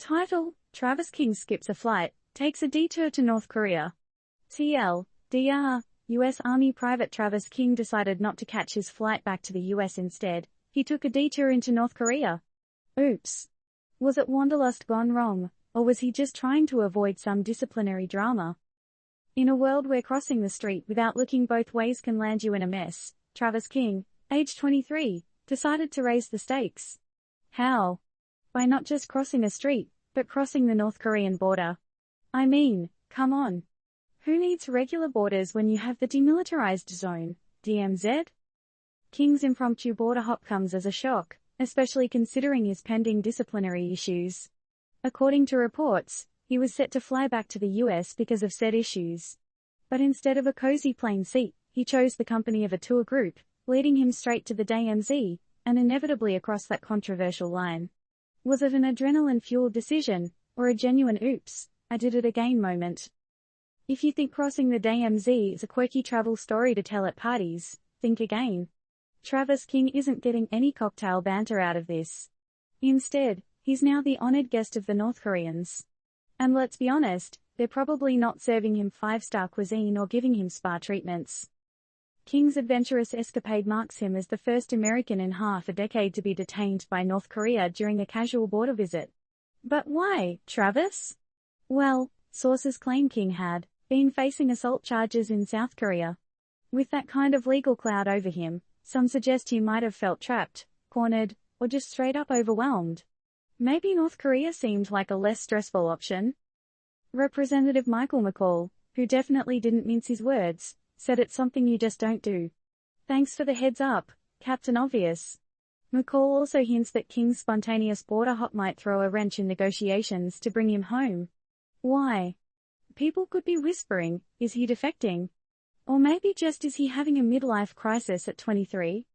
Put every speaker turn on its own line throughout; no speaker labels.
Title: Travis King skips a flight, takes a detour to North Korea. TL:(DR) U.S. Army Private Travis King decided not to catch his flight back to the U.S. instead. He took a detour into North Korea. Oops. Was it wanderlust gone wrong, or was he just trying to avoid some disciplinary drama? In a world where crossing the street without looking both ways can land you in a mess, Travis King, age 23, decided to raise the stakes. How? By not just crossing a street, but crossing the North Korean border. I mean, come on. Who needs regular borders when you have the demilitarized zone, DMZ? King's impromptu border hop comes as a shock, especially considering his pending disciplinary issues. According to reports, he was set to fly back to the US because of said issues. But instead of a cozy plane seat, he chose the company of a tour group, leading him straight to the DMZ, and inevitably across that controversial line. Was it an adrenaline-fueled decision, or a genuine oops, I did it again moment? If you think crossing the DMZ is a quirky travel story to tell at parties, think again. Travis King isn't getting any cocktail banter out of this. Instead, he's now the honored guest of the North Koreans. And let's be honest, they're probably not serving him five-star cuisine or giving him spa treatments. King's adventurous escapade marks him as the first American in half a decade to be detained by North Korea during a casual border visit. But why, Travis? Well, sources claim King had been facing assault charges in South Korea. With that kind of legal cloud over him, some suggest he might have felt trapped, cornered, or just straight up overwhelmed. Maybe North Korea seemed like a less stressful option. Representative Michael McCall, who definitely didn't mince his words, said it's something you just don't do. Thanks for the heads up, Captain Obvious. McCall also hints that King's spontaneous border hop might throw a wrench in negotiations to bring him home. Why? People could be whispering, is he defecting? Or maybe just is he having a midlife crisis at 23?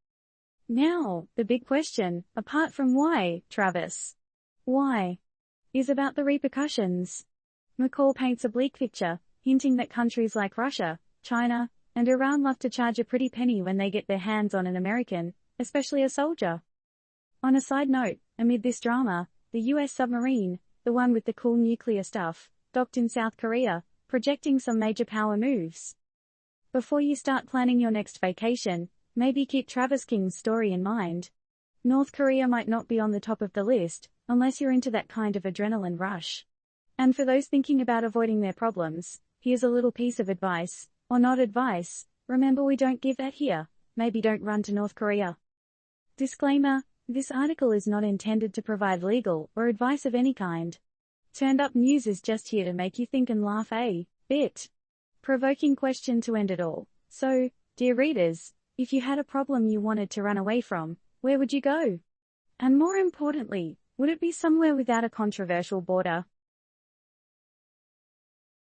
Now, the big question, apart from why, Travis? Why? Is about the repercussions. McCall paints a bleak picture, hinting that countries like Russia, China, and Iran love to charge a pretty penny when they get their hands on an American, especially a soldier. On a side note, amid this drama, the US submarine, the one with the cool nuclear stuff, docked in South Korea, projecting some major power moves. Before you start planning your next vacation, maybe keep Travis King's story in mind. North Korea might not be on the top of the list, unless you're into that kind of adrenaline rush. And for those thinking about avoiding their problems, here's a little piece of advice, or not advice, remember we don't give that here, maybe don't run to North Korea. Disclaimer, this article is not intended to provide legal or advice of any kind. Turned Up News is just here to make you think and laugh a bit. Provoking question to end it all. So, dear readers, if you had a problem you wanted to run away from, where would you go? And more importantly, would it be somewhere without a controversial border?